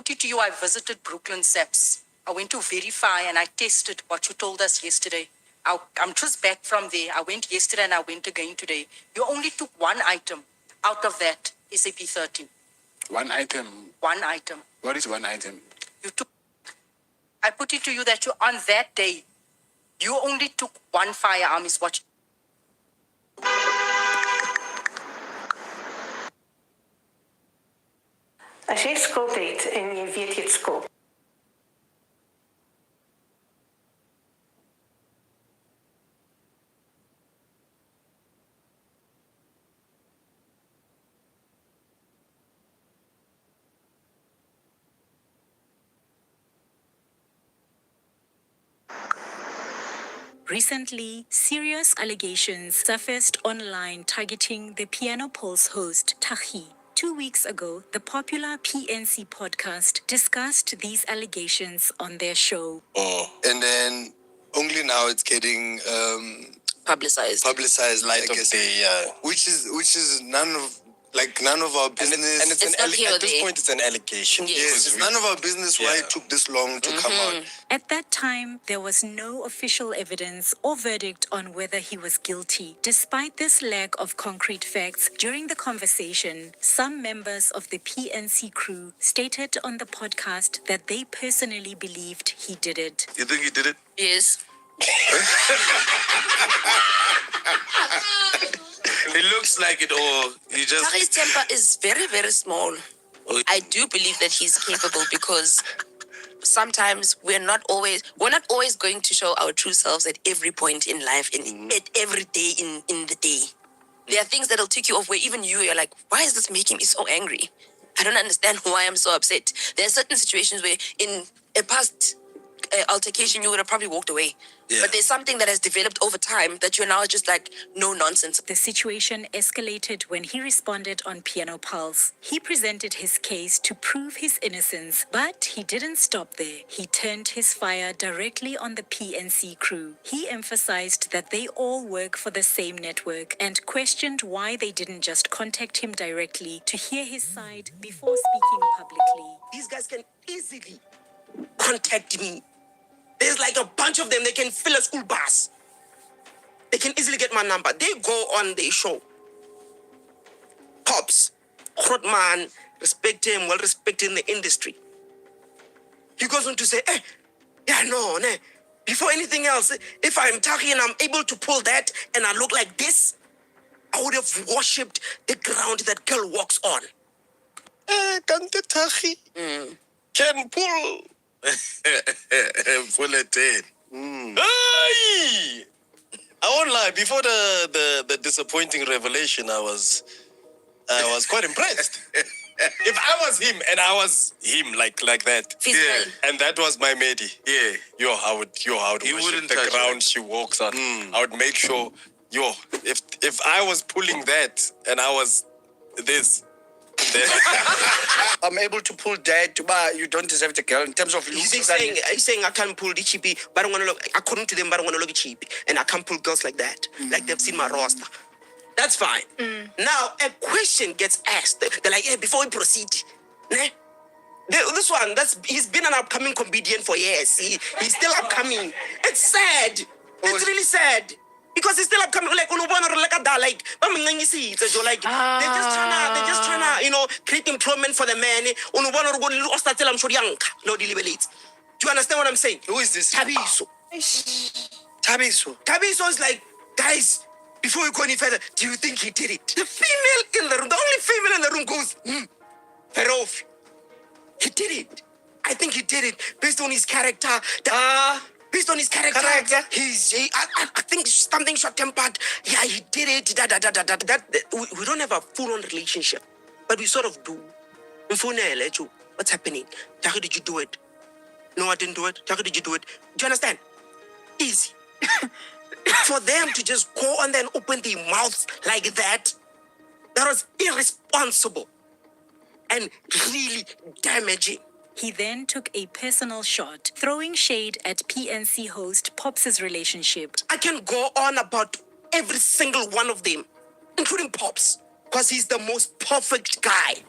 put it to you, I visited Brooklyn SAPS. I went to verify and I tested what you told us yesterday. I'm just back from there. I went yesterday and I went again today. You only took one item out of that SAP 13. One item? One item. What is one item? You took, I put it to you that you, on that day, you only took one firearm is what As jy skuld het en jy weet jy het skuld. Recently, serious allegations surfaced online targeting the Piano Pulse host, Tahi. 2 weeks ago, the popular PNC podcast discussed these allegations on their show. And then only now it's getting publicized light of day, which is none of our business. And it's at this point it's an allegation. Yes, it's none of our business why it took this long to come out. At that time, there was no official evidence or verdict on whether he was guilty. Despite this lack of concrete facts, during the conversation, some members of the PNC crew stated on the podcast that they personally believed he did it. You think he did it? Yes. It looks like it, or he just... Tahi's temper is very, very small. I do believe that he's capable because sometimes we're not always going to show our true selves at every point in life, at every day in the day. There are things that'll tick you off where even you're like, why is this making me so angry? I don't understand why I'm so upset. There are certain situations where in a past altercation, you would have probably walked away. Yeah. But there's something that has developed over time that you're now just like, no nonsense. The situation escalated when he responded on Piano Pulse. He presented his case to prove his innocence, but he didn't stop there. He turned his fire directly on the PNC crew. He emphasized that they all work for the same network and questioned why they didn't just contact him directly to hear his side before speaking publicly. These guys can easily contact me. There's like a bunch of them. They can fill a school bus. They can easily get my number. They go on their show. Pops, Grootman, respect him, well respected in the industry. He goes on to say, before anything else, if I'm Tahi and I'm able to pull that and I look like this, I would have worshipped the ground that girl walks on. Kante Tahi can pull... Pull it in. Hey! I won't lie. Before the disappointing revelation, I was quite impressed. If I was him and I was him like that, and that was my Medi, I would worship the ground she walks on. I would make sure, if I was pulling that and I was this. I'm able to pull that, but you don't deserve the girl in terms of looks. He's saying I can't pull the cheapy, but I don't want to look, according to them, but I don't want to look cheap. And I can't pull girls like that. Like they've seen my roster. That's fine. Now, a question gets asked. They're like, before we proceed, this one, he's been an upcoming comedian for years. He's still upcoming. It's sad. It's really sad. Because it's still upcoming, like they're just trying to, create employment for the man. Do you understand what I'm saying? Who is this? Tabiso. Tabiso. Tabiso is like, guys, before we go any further, do you think he did it? The female in the room, the only female in the room goes, Ferof. He did it. I think he did it based on his character. Based on his character. I think something short-tempered. Yeah, he did it. We don't have a full-on relationship, but we sort of do. What's happening? Tahi, did you do it? No, I didn't do it. Tahi, did you do it? Do you understand? Easy. For them to just go on there and open their mouths like that was irresponsible and really damaging. He then took a personal shot, throwing shade at PNC host Pops' relationship. I can go on about every single one of them, including Pops, because he's the most perfect guy.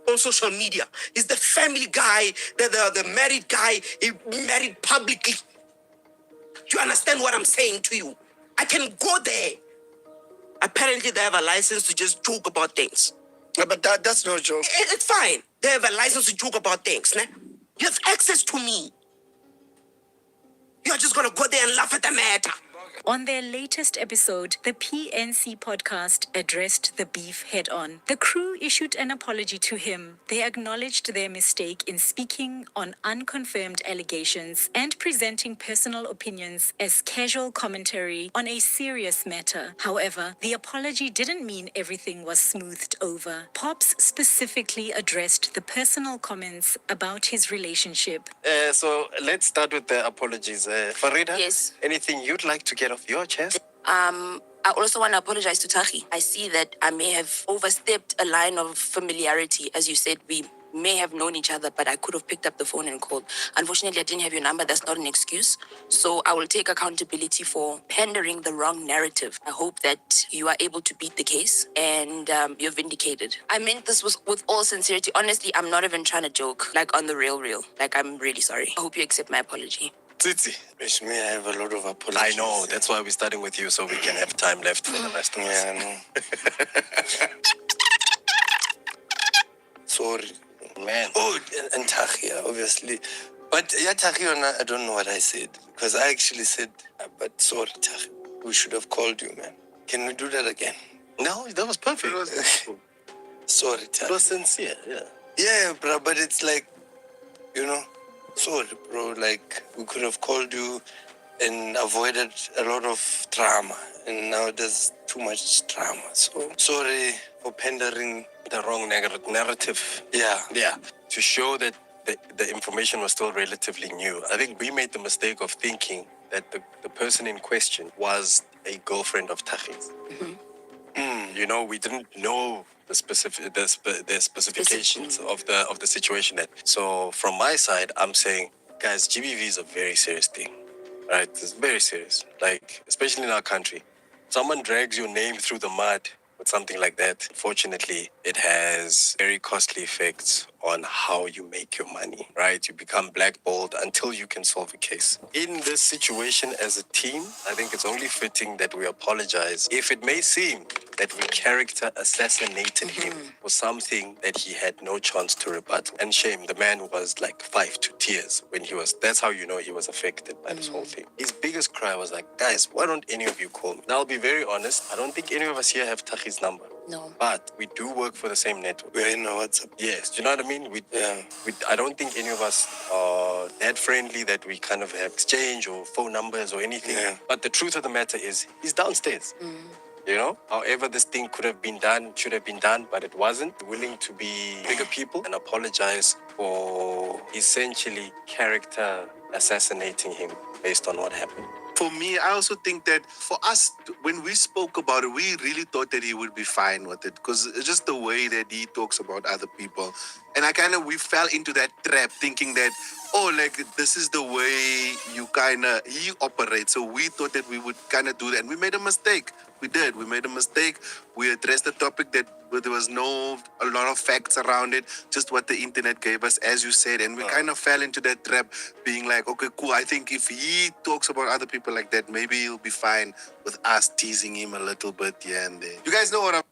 on social media. He's the family guy, the married guy. He married publicly. Do you understand what I'm saying to you? I can go there. Apparently, they have a license to just joke about things. But that's no joke. It's fine. They have a license to joke about things. Né? You have access to me. You're just gonna go there and laugh at the matter. On their latest episode, the PNC podcast addressed the beef head on. The crew issued an apology to him. They acknowledged their mistake in speaking on unconfirmed allegations and presenting personal opinions as casual commentary on a serious matter. However, the apology didn't mean everything was smoothed over. Pops specifically addressed the personal comments about his relationship. So let's start with the apologies. Farida, Yes. anything you'd like to get off your chest? I also want to apologize to Tahi. I see that I may have overstepped a line of familiarity. As you said, we may have known each other, but I could have picked up the phone and called. Unfortunately, I didn't have your number. That's not an excuse. So I will take accountability for pandering the wrong narrative. I hope that you are able to beat the case and you're vindicated. I meant this was with all sincerity. Honestly, I'm not even trying to joke, like on the real. Like, I'm really sorry. I hope you accept my apology. Tsitsi. Wish me I have a lot of apologies. I know. That's why we're starting with you, so we can have time left for the rest of us. Yeah, I know. Sorry. Man. Oh, and Tahia, obviously. But yeah, Tahia, I don't know what I said. Because I actually said, but sorry, Tahia. We should have called you, man. Can we do that again? No, that was perfect. Sorry, It Tahia. was sincere, yeah. Yeah, bro, but it's like, you know, sorry, bro. Like, we could have called you and avoided a lot of drama. And now there's too much drama. So, sorry for pandering. The wrong narrative. Yeah. Yeah. To show that the information was still relatively new. I think we made the mistake of thinking that the person in question was a girlfriend of Tahi's. You know, we didn't know the specifications of the situation. So from my side, I'm saying, guys, GBV is a very serious thing, right? It's very serious. Like, especially in our country, someone drags your name through the mud with something like that. Unfortunately, it has very costly effects on how you make your money, right? You become blackballed until you can solve a case. In this situation as a team, I think it's only fitting that we apologize if it may seem that we character assassinated him for something that he had no chance to rebut. And shame, the man was like 5 to tears when that's how you know he was affected by this whole thing. His biggest cry was like, guys, why don't any of you call me? Now, I'll be very honest, I don't think any of us here have Tahi's number. No. But we do work for the same network. We're in a WhatsApp. Yes, do you know what I mean? Yeah. I don't think any of us are that friendly that we kind of have exchange or phone numbers or anything. Yeah. But the truth of the matter is, he's downstairs. You know, however this thing could have been done, should have been done, but it wasn't. Willing to be bigger people and apologize for essentially character assassinating him based on what happened. For me, I also think that for us, when we spoke about it, we really thought that he would be fine with it because it's just the way that he talks about other people. And we fell into that trap thinking that, oh, like this is the way he operates. So we thought that we would kind of do that. And we made a mistake. We did. We made a mistake. We addressed the topic that there was a lot of facts around it, just what the internet gave us, as you said. And we kind of fell into that trap being like, okay, cool. I think if he talks about other people like that, maybe he'll be fine with us teasing him a little bit here and there. You guys know what I'm...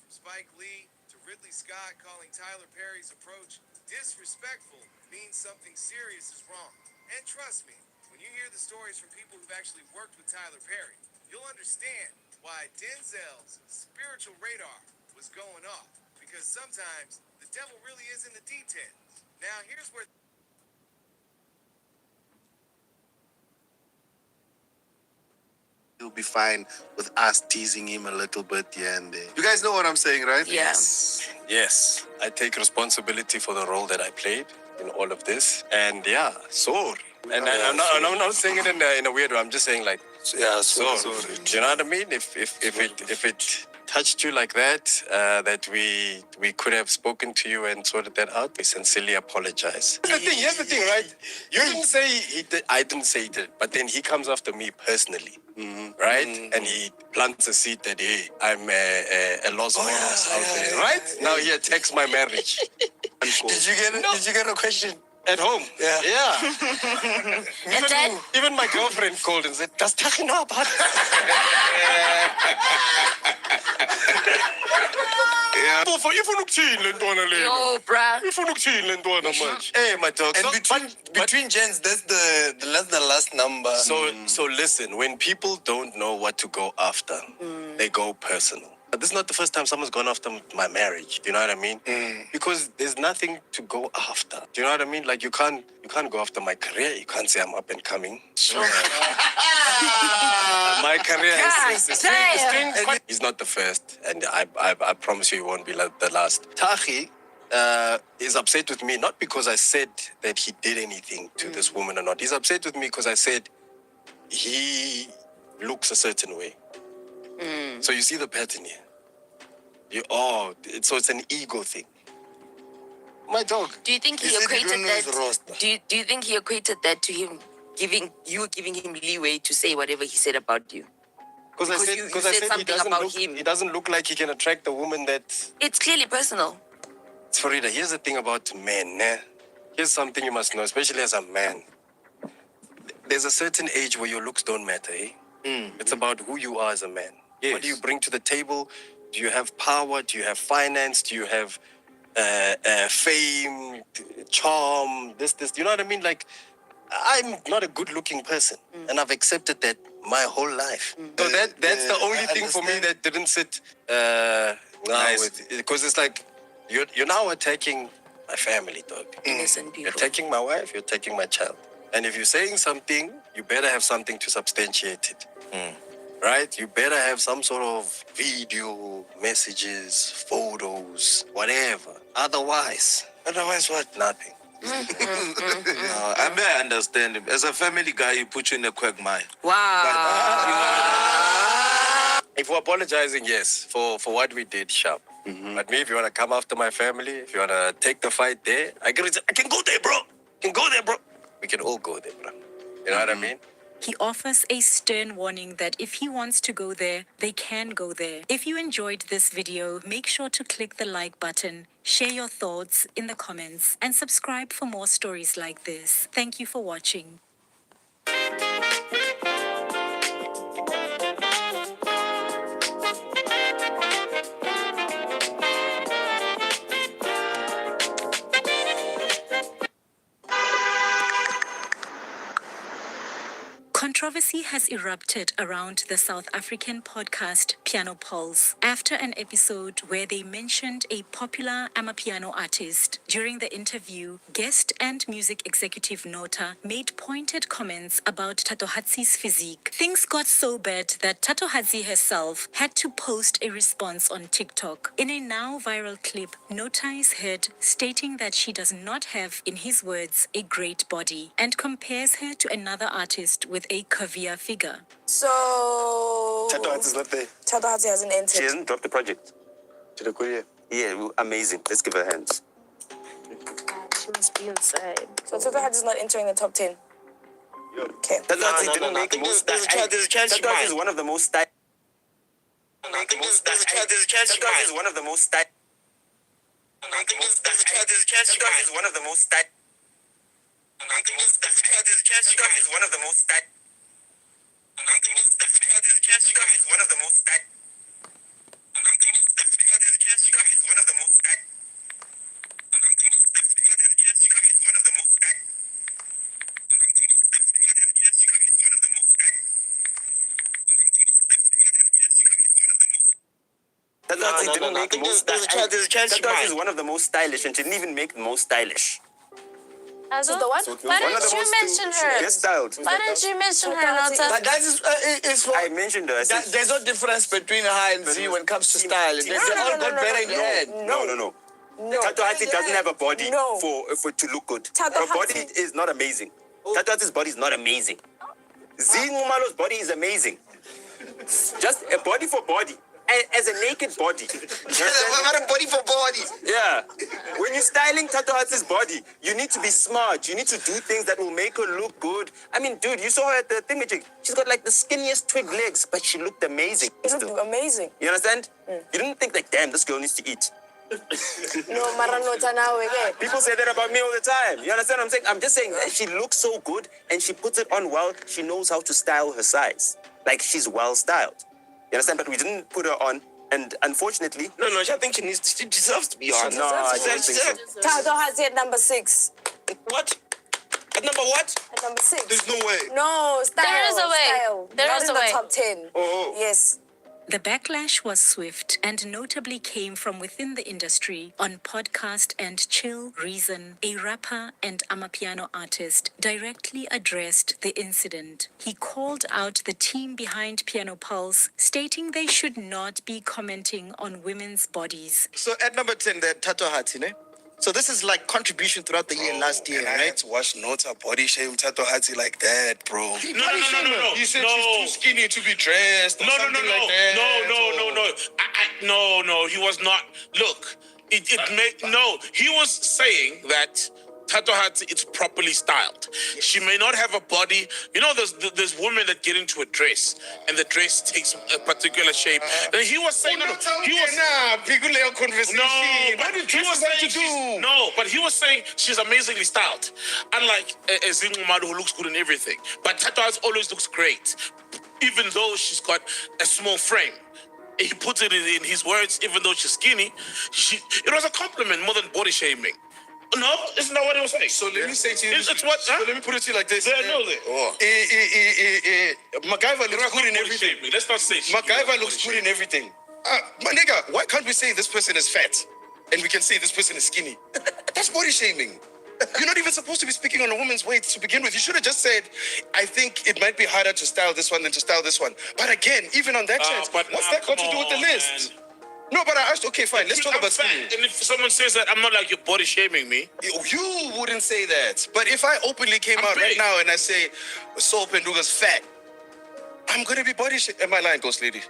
Spike Lee to Ridley Scott calling Tyler Perry's approach disrespectful means something serious is wrong. And trust me, when you hear the stories from people who've actually worked with Tyler Perry, you'll understand why Denzel's spiritual radar was going off. Because sometimes the devil really is in the details. Now here's where... He'll be fine with us teasing him a little bit here and there. You guys know what I'm saying, right? Yeah. Yes, I take responsibility for the role that I played in all of this. And yeah, sorry. And I'm not saying it in a weird way. I'm just saying like, Yeah, sorry. sorry. Do you know what I mean? If it touched you like that, that we could have spoken to you and sorted that out, we sincerely apologize. Here's the thing, right? You didn't say he did, I didn't say he did, but then he comes after me personally, right? And he plants a seed that, hey, I'm a lost cause out there, right? Now he attacks my marriage. Did you get a question? At home? Yeah. And then Even my girlfriend called and said, does Taki know about it? yo, bruh. Hey, my dog. And So, between gents, that's the last number. so listen, when people don't know what to go after, they go personal. But this is not the first time someone's gone after my marriage. Do you know what I mean? Because there's nothing to go after. Do you know what I mean? Like you can't go after my career. You can't say I'm up and coming. My career is doing quite. He's not the first, and I promise you, he won't be the last. Tahi is upset with me not because I said that he did anything to this woman or not. He's upset with me because I said he looks a certain way. So you see the pattern here. So it's an ego thing. My dog. Do you think he said he equated don't know his that? roster. Do you think he equated that to him giving him leeway to say whatever he said about you? Because I said, you because I said said he something doesn't about look. him. He doesn't look like he can attract a woman that. It's clearly personal. Farida, here's the thing about men. Here's something you must know, especially as a man. There's a certain age where your looks don't matter. It's about who you are as a man. What do you bring to the table? Do you have power? Do you have finance? Do you have fame, charm? This. You know what I mean? Like, I'm not a good-looking person, and I've accepted that my whole life. So that's the only thing for me that didn't sit nice. Because it's like you're now attacking my family, dog. Innocent You're people. attacking my wife. You're attacking my child. And if you're saying something, you better have something to substantiate it. Right? You better have some sort of video, messages, photos, whatever. Otherwise what? Nothing. I may understand him. As a family guy, he put you in a quagmire. Wow. If we're apologizing, yes, for what we did, sharp. But me, if you want to come after my family, if you want to take the fight there, I can go there, bro. We can all go there, bro. You know what I mean? He offers a stern warning that if he wants to go there, they can go there. If you enjoyed this video, make sure to click the like button, share your thoughts in the comments, and subscribe for more stories like this. Thank you for watching. Controversy has erupted around the South African podcast Piano Pulse after an episode where they mentioned a popular amapiano artist. During the interview, guest and music executive Nota made pointed comments about Thatohatsi's physique. Things got so bad that Thatohatsi herself had to post a response on TikTok. In a now viral clip, Nota is heard stating that she does not have, in his words, a great body, and compares her to another artist with a curvier figure. So Thatohatsi is not there. Thatohatsi hasn't entered. She hasn't dropped the project. To the Korea. Yeah, amazing. Let's give her hands. She must be inside. So Thatohatsi is not entering the top 10. Okay. Thatohatsi didn't make most. Thatohatsi is one of the most stylish. Thatohatsi is one of the most stylish. Thatohatsi is one of the most stylish. Thatohatsi is one of the most stylish. Thatohatsi is one of the most stylish. Thatohatsi is one of the most stylish. Thatohatsi didn't make most stylish. Thatohatsi is one of the most stylish, and she didn't even make the most stylish. So the what? Why didn't you mention her? Get styled. Why didn't you mention her, Nota? But that is for, I mentioned her. I said, there's no difference between her and Z when it comes to style. They all got better in the end. No. Thatohatsi doesn't have a body for to look good. Her body is not amazing. Thatohatsi's body is not amazing. Z Ngumalo's body is amazing. Just a body for body. as a naked body. What a body for body. Yeah. When you're styling Thatohatsi's body, you need to be smart. You need to do things that will make her look good. I mean, dude, you saw her at the thingamajig. She's got like the skinniest twig legs, but she looked amazing. It looked amazing. You understand? You didn't think like, damn, this girl needs to eat. No, Maranota now again. People say that about me all the time. You understand what I'm saying? I'm just saying that she looks so good and she puts it on well. She knows how to style her size. Like she's well styled. You understand? But we didn't put her on. And unfortunately, No, I think she deserves to be on. no, I don't think so. Thatohatsi at number 6. What? At number what? At number 6. There's no way. No, style. There is a way. Style. There Not is in a the way. top 10. Oh. Yes. The backlash was swift and notably came from within the industry. On podcast and Chill, Reason, a rapper and amapiano artist, directly addressed the incident. He called out the team behind Piano Pulse, stating they should not be commenting on women's bodies. So at number 10, the Thatohatsi, ne? So this is like contribution throughout the year last year, And I had right? to watch Nota body shame Thatohatsi like that, bro. No. He said No. she's too skinny to be dressed or No. something like that. No. He was not. Look, he was saying that Thatohatsi is properly styled. She may not have a body. You know, there's women that get into a dress and the dress takes a particular shape. And he was saying, but he was saying she's amazingly styled. Unlike Zingumadu who looks good in everything. But Thatohatsi always looks great, even though she's got a small frame. He puts it in his words, even though she's skinny. It was a compliment more than body shaming. No, isn't that what he was saying? So let me say to you, It's what? so let me put it to you like this. Yeah, I know that. MacGyver They're looks not good in body everything. shaming. Let's not say shit. MacGyver looks good in everything. My nigga, why can't we say this person is fat and we can say this person is skinny? That's body shaming. You're not even supposed to be speaking on a woman's weight to begin with. You should have just said, I think it might be harder to style this one than to style this one. But again, even on that chance, but what's now, that got to come do with the on, list? man. No, but I asked, okay, fine, let's talk I'm about fat, skinny. and if someone says that, I'm not like you're body shaming me. You wouldn't say that. But if I openly came I'm out right big. now and I say, Saul Penduga's fat, I'm going to be body shaming. Am I lying, Ghost Lady?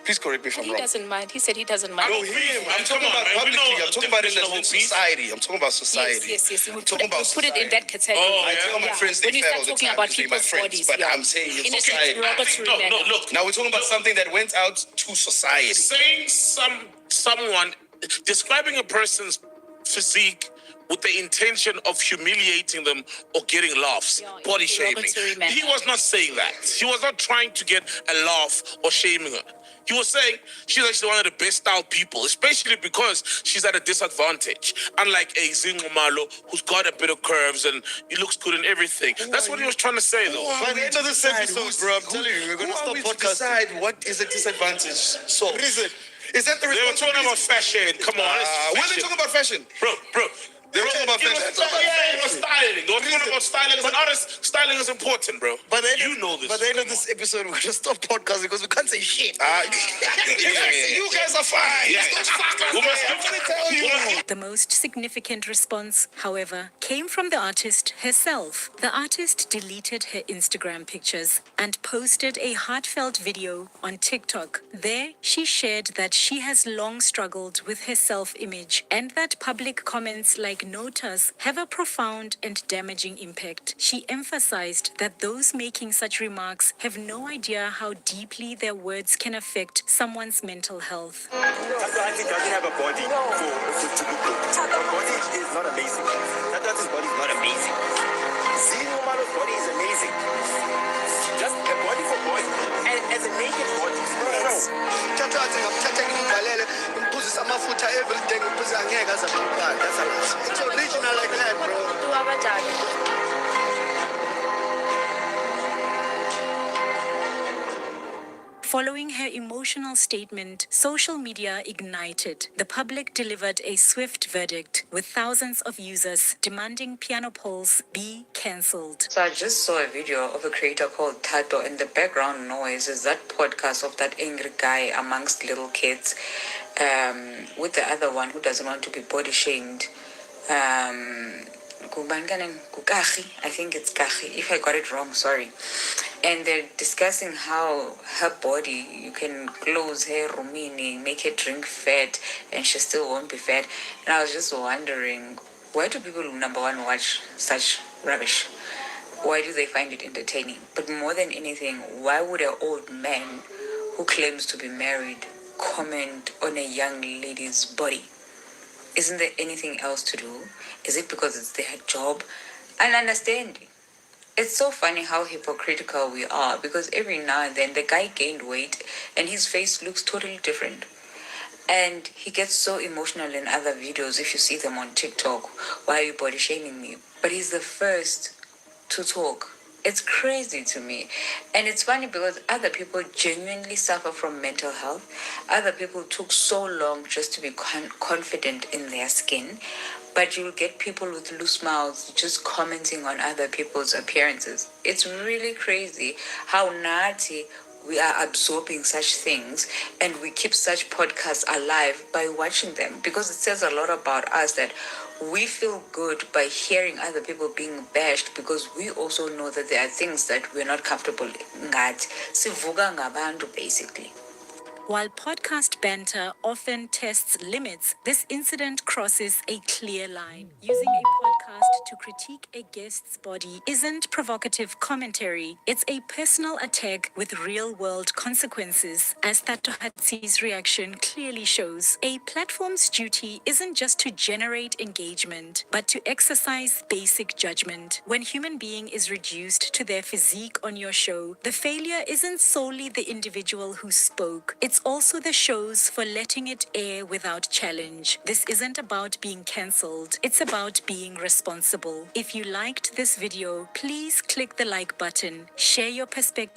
Please correct me if I'm He wrong. doesn't mind. He said he doesn't mind. No, him. I'm talking Come on, about man. We publicly. know I'm talking about in definition of the obese. society. I'm talking about society. Yes. I'm talking about put it in that category. Oh, I tell my Yeah. friends When they you fat start all the talking time about because they're my people's friends, bodies, but yeah. I'm saying in In a society. derogatory manner. Look. Now we're talking about something that went out to society. Saying someone describing a person's physique with the intention of humiliating them or getting laughs, Yeah, body in a shaming. derogatory manner. He was not saying that. He was not trying to get a laugh or shaming her. He was saying she's actually one of the best styled people, especially because she's at a disadvantage. Unlike a Zingumalo who's got a bit of curves and he looks good in everything. That's what he was trying to say, though. By the end of this episode, bro, I'm telling you, we're going to stop podcasting. Decide what is a disadvantage. So, is that the They were talking about responsibility? fashion. Come on. it's When they fashion. talking about fashion? Bro. They were talking about It was fashion. styling. They were talking about styling. But honest, styling is important, bro. But then, You know this. By the end of this episode, we're gonna stop podcasting because we can't say shit. You guys are fine. Yeah. Don't fuck us. We must I'm going to tell you. The most significant response, however, came from the artist herself. The artist deleted her Instagram pictures and posted a heartfelt video on TikTok. There, she shared that she has long struggled with her self-image and that public comments like Nota's have a profound and damaging impact. She emphasized that those making such remarks have no idea how deeply their words can affect someone's mental health. Thatohatsi doesn't have a body to look good. Her body is not amazing. Thatohatsi's body is not amazing. Zingumalo's body is amazing. Just a body for body. And as a naked body. No. Thatohatsi ngamthatha ngimvalele ngimphuzisa amafutha everyday ngimphuzisa angeke aze aphukane. It's original like that, bro. Following her emotional statement, social media ignited. The public delivered a swift verdict, with thousands of users demanding Piano Pulse be cancelled. So I just saw a video of a creator called Tato, and the background noise is that podcast of that angry guy amongst little kids, with the other one who doesn't want to be body shamed. Kukachi, I think it's Kachi. If I got it wrong, sorry. and they're discussing how her body, you can close her rumini, make her drink fat, and she still won't be fat. And I was just wondering, why do people, number one, watch such rubbish? Why do they find it entertaining? But more than anything, why would an old man who claims to be married comment on a young lady's body? Isn't there anything else to do? Is it because it's their job? And understand, it's so funny how hypocritical we are, because every now and then the guy gained weight and his face looks totally different. And he gets so emotional in other videos if you see them on TikTok. Why are you body shaming me? But he's the first to talk. It's crazy to me. And it's funny because other people genuinely suffer from mental health. Other people took so long just to be confident in their skin. But you'll get people with loose mouths just commenting on other people's appearances. It's really crazy how naughty we are absorbing such things, and we keep such podcasts alive by watching them, because it says a lot about us that we feel good by hearing other people being bashed, because we also know that there are things that we're not comfortable in. Sivuka ngabantu, basically. While podcast banter often tests limits, this incident crosses a clear line. Using a podcast to critique a guest's body isn't provocative commentary. It's a personal attack with real-world consequences. As Tatohatsi's reaction clearly shows, a platform's duty isn't just to generate engagement, but to exercise basic judgment. When human being is reduced to their physique on your show, the failure isn't solely the individual who spoke. It's also the show's for letting it air without challenge. This isn't about being cancelled. It's about being responsible. If you liked this video, please click the like button, share your perspective.